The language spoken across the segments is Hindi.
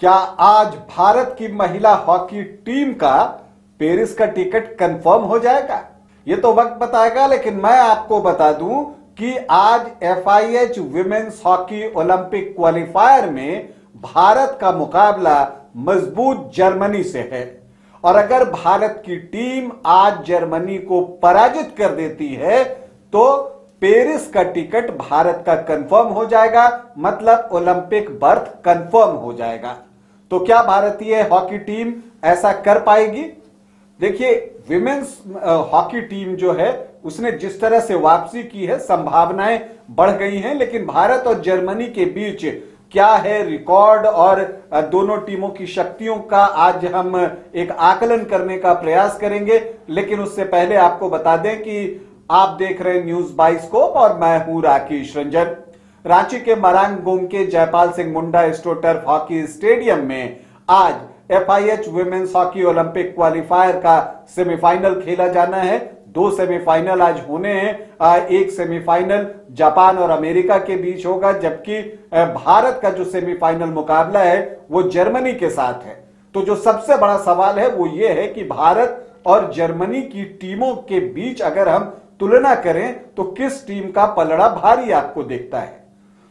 क्या आज भारत की महिला हॉकी टीम का पेरिस का टिकट कंफर्म हो जाएगा? ये तो वक्त बताएगा, लेकिन मैं आपको बता दूं कि आज FIH women's hockey Olympic qualifier में भारत का मुकाबला मजबूत जर्मनी से है। और अगर भारत की टीम आज जर्मनी को पराजित कर देती है तो पेरिस का टिकट भारत का कंफर्म हो जाएगा, मतलब ओलंपिक बर्थ कंफर्म हो जाएगा। तो क्या भारतीय हॉकी टीम ऐसा कर पाएगी? देखिए, विमेन्स हॉकी टीम जो है उसने जिस तरह से वापसी की है, संभावनाएं बढ़ गई हैं, लेकिन भारत और जर्मनी के बीच क्या है रिकॉर्ड और दोनों टीमों की शक्तियों का आज हम एक आकलन करने का प्रयास करेंगे। लेकिन उससे पहले आपको बता दें कि आप देख रहे हैं न्यूज बाइस्कोप और मैं हूं राकेश रंजन। रांची के मरांग गोमके जयपाल सिंह मुंडा स्टोटर्फ हॉकी स्टेडियम में आज FIH women's hockey Olympic qualifier का सेमीफाइनल खेला जाना है। 2 सेमीफाइनल आज होने हैं। एक सेमीफाइनल जापान और अमेरिका के बीच होगा, जबकि भारत का जो सेमीफाइनल मुकाबला है वो जर्मनी के साथ है। तो जो सबसे बड़ा सवाल है वो ये है कि भारत और जर्मनी की टीमों के बीच अगर हम तुलना करें तो किस टीम का पलड़ा भारी आपको दिखता है?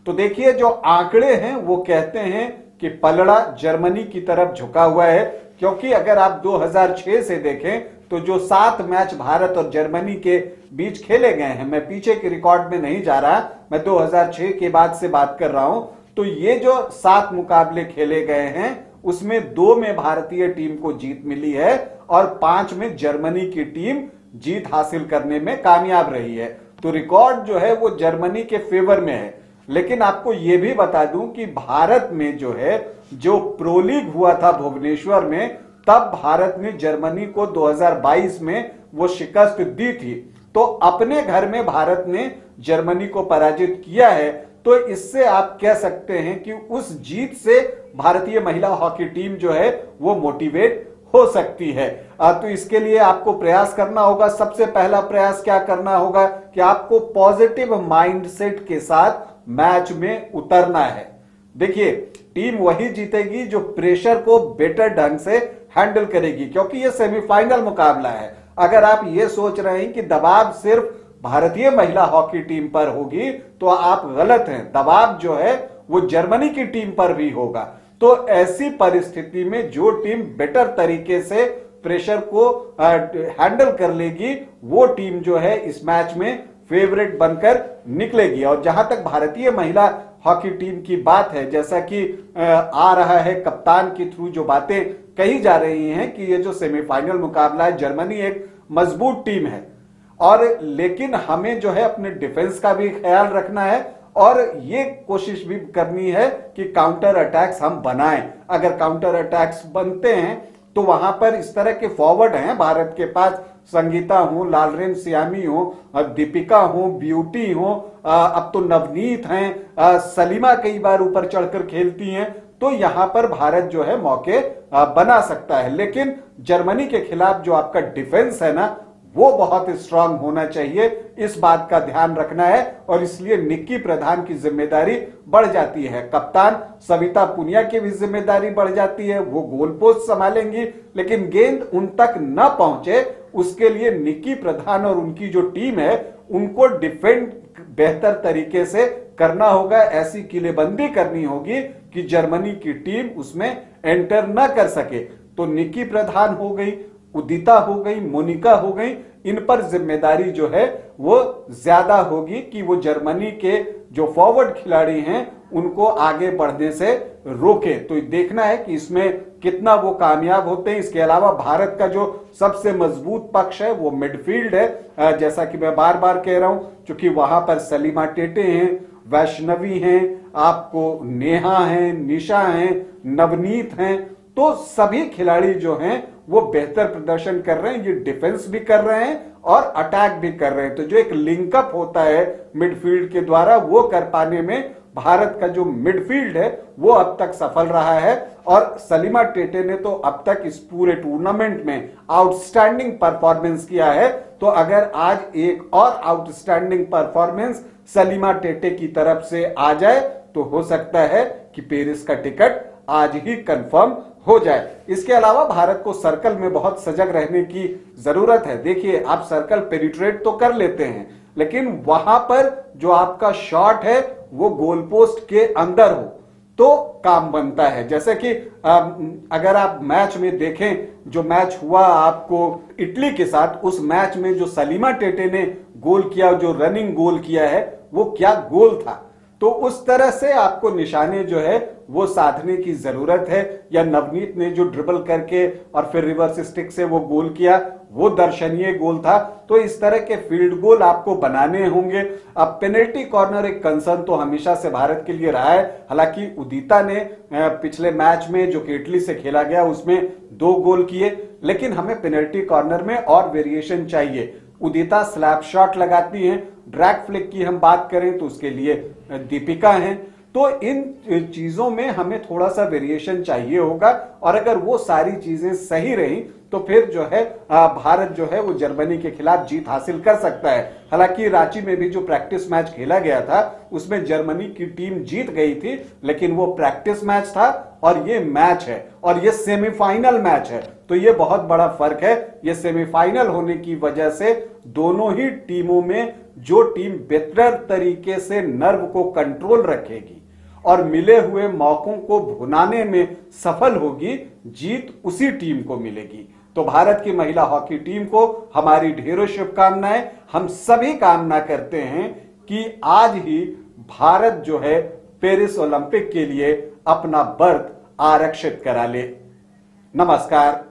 तो देखिए, जो आंकड़े हैं वो कहते हैं कि पलड़ा जर्मनी की तरफ झुका हुआ है, क्योंकि अगर आप 2006 से देखें तो जो 7 मैच भारत और जर्मनी के बीच खेले गए हैं, मैं पीछे के रिकॉर्ड में नहीं जा रहा, मैं 2006 के बाद से बात कर रहा हूं, तो ये जो 7 मुकाबले खेले गए हैं उसमें 2 में भारतीय टीम को जीत मिली है और 5 में जर्मनी की टीम जीत हासिल करने में कामयाब रही है। तो रिकॉर्ड जो है वो जर्मनी के फेवर में है। लेकिन आपको यह भी बता दूं कि भारत में जो है, जो प्रो लीग हुआ था भुवनेश्वर में, तब भारत ने जर्मनी को 2022 में वो शिकस्त दी थी। तो अपने घर में भारत ने जर्मनी को पराजित किया है। तो इससे आप कह सकते हैं कि उस जीत से भारतीय महिला हॉकी टीम जो है वो मोटिवेट हो सकती है। तो इसके लिए आपको प्रयास करना होगा। सबसे पहला प्रयास क्या करना होगा कि आपको पॉजिटिव माइंडसेट के साथ मैच में उतरना है। देखिए, टीम वही जीतेगी जो प्रेशर को बेटर ढंग से हैंडल करेगी, क्योंकि ये सेमीफाइनल मुकाबला है। अगर आप ये सोच रहे हैं कि दबाव सिर्फ भारतीय महिला हॉकी टीम पर होगी तो आप गलत हैं। दबाव जो है वो जर्मनी की टीम पर भी होगा। तो ऐसी परिस्थिति में जो टीम बेटर तरीके से प्रेशर को हैंडल कर लेगी वो टीम जो है इस मैच में फेवरेट बनकर निकलेगी। और जहां तक भारतीय महिला हॉकी टीम की बात है, जैसा कि आ रहा है कप्तान के थ्रू जो बातें कही जा रही हैं कि ये जो सेमीफाइनल मुकाबला है, जर्मनी एक मजबूत टीम है और लेकिन हमें जो है अपने डिफेंस का भी ख्याल रखना है और ये कोशिश भी करनी है कि काउंटर अटैक्स हम बनाएं। अगर काउंटर अटैक्स बनते हैं तो वहां पर इस तरह के फॉरवर्ड हैं भारत के पास, संगीता हो, लालरेन सियामी हो, दीपिका हो, ब्यूटी हो, अब तो नवनीत हैं, सलीमा कई बार ऊपर चढ़कर खेलती हैं। तो यहां पर भारत जो है मौके बना सकता है। लेकिन जर्मनी के खिलाफ जो आपका डिफेंस है ना, वो बहुत स्ट्रांग होना चाहिए। इस बात का ध्यान रखना है और इसलिए निक्की प्रधान की जिम्मेदारी बढ़ जाती है। कप्तान सविता पुनिया की भी जिम्मेदारी बढ़ जाती है, वो गोल पोस्ट संभालेंगी, लेकिन गेंद उन तक न पहुंचे उसके लिए निक्की प्रधान और उनकी जो टीम है उनको डिफेंड बेहतर तरीके से करना होगा। ऐसी किलेबंदी करनी होगी कि जर्मनी की टीम उसमें एंटर न कर सके। तो निक्की प्रधान हो गई, उदिता हो गई, मोनिका हो गई, इन पर जिम्मेदारी जो है वो ज्यादा होगी कि वो जर्मनी के जो फॉरवर्ड खिलाड़ी हैं उनको आगे बढ़ने से रोके। तो देखना है कि इसमें कितना वो कामयाब होते हैं। इसके अलावा भारत का जो सबसे मजबूत पक्ष है वो मिडफील्ड है, जैसा कि मैं बार बार कह रहा हूं, क्योंकि वहां पर सलीमा टेटे हैं, वैष्णवी हैं, आपको नेहा हैं, निशा हैं, नवनीत हैं। तो सभी खिलाड़ी जो हैं वो बेहतर प्रदर्शन कर रहे हैं, ये डिफेंस भी कर रहे हैं और अटैक भी कर रहे हैं। तो जो एक लिंकअप होता है मिडफील्ड के द्वारा वो कर पाने में भारत का जो मिडफील्ड है वो अब तक सफल रहा है। और सलीमा टेटे ने तो अब तक इस पूरे टूर्नामेंट में आउटस्टैंडिंग परफॉर्मेंस किया है। तो अगर आज एक और आउटस्टैंडिंग परफॉर्मेंस सलीमा टेटे की तरफ से आ जाए तो हो सकता है कि पेरिस का टिकट आज ही कंफर्म हो जाए। इसके अलावा भारत को सर्कल में बहुत सजग रहने की जरूरत है। देखिए, आप सर्कल पेनिट्रेट तो कर लेते हैं, लेकिन वहां पर जो आपका शॉट है वो गोल पोस्ट के अंदर हो तो काम बनता है। जैसे कि अगर आप मैच में देखें, जो मैच हुआ आपको इटली के साथ, उस मैच में जो सलीमा टेटे ने गोल किया, जो रनिंग गोल किया है, वो क्या गोल था। तो उस तरह से आपको निशाने जो है वो साधने की जरूरत है। या नवनीत ने जो ड्रिबल करके और फिर रिवर्स स्टिक से वो गोल किया, वो दर्शनीय गोल था। तो इस तरह के फील्ड गोल आपको बनाने होंगे। अब पेनल्टी कॉर्नर एक कंसर्न तो हमेशा से भारत के लिए रहा है। हालांकि उदिता ने पिछले मैच में जो इटली से खेला गया उसमें 2 गोल किए, लेकिन हमें पेनल्टी कॉर्नर में और वेरिएशन चाहिए। उदिता स्लैप शॉट लगाती हैं, ड्रैग फ्लिक की हम बात करें तो उसके लिए दीपिका हैं। तो इन चीजों में हमें थोड़ा सा वेरिएशन चाहिए होगा, और अगर वो सारी चीजें सही रही तो फिर जो है भारत जो है वो जर्मनी के खिलाफ जीत हासिल कर सकता है। हालांकि रांची में भी जो प्रैक्टिस मैच खेला गया था उसमें जर्मनी की टीम जीत गई थी, लेकिन वो प्रैक्टिस मैच था और ये मैच है और ये सेमीफाइनल मैच है। तो ये बहुत बड़ा फर्क है। ये सेमीफाइनल होने की वजह से दोनों ही टीमों में जो टीम बेहतर तरीके से नर्व को कंट्रोल रखेगी और मिले हुए मौकों को भुनाने में सफल होगी, जीत उसी टीम को मिलेगी। तो भारत की महिला हॉकी टीम को हमारी ढेरों शुभकामनाएं। हम सभी कामना करते हैं कि आज ही भारत जो है पेरिस ओलंपिक के लिए अपना बर्थ आरक्षित करा ले। नमस्कार।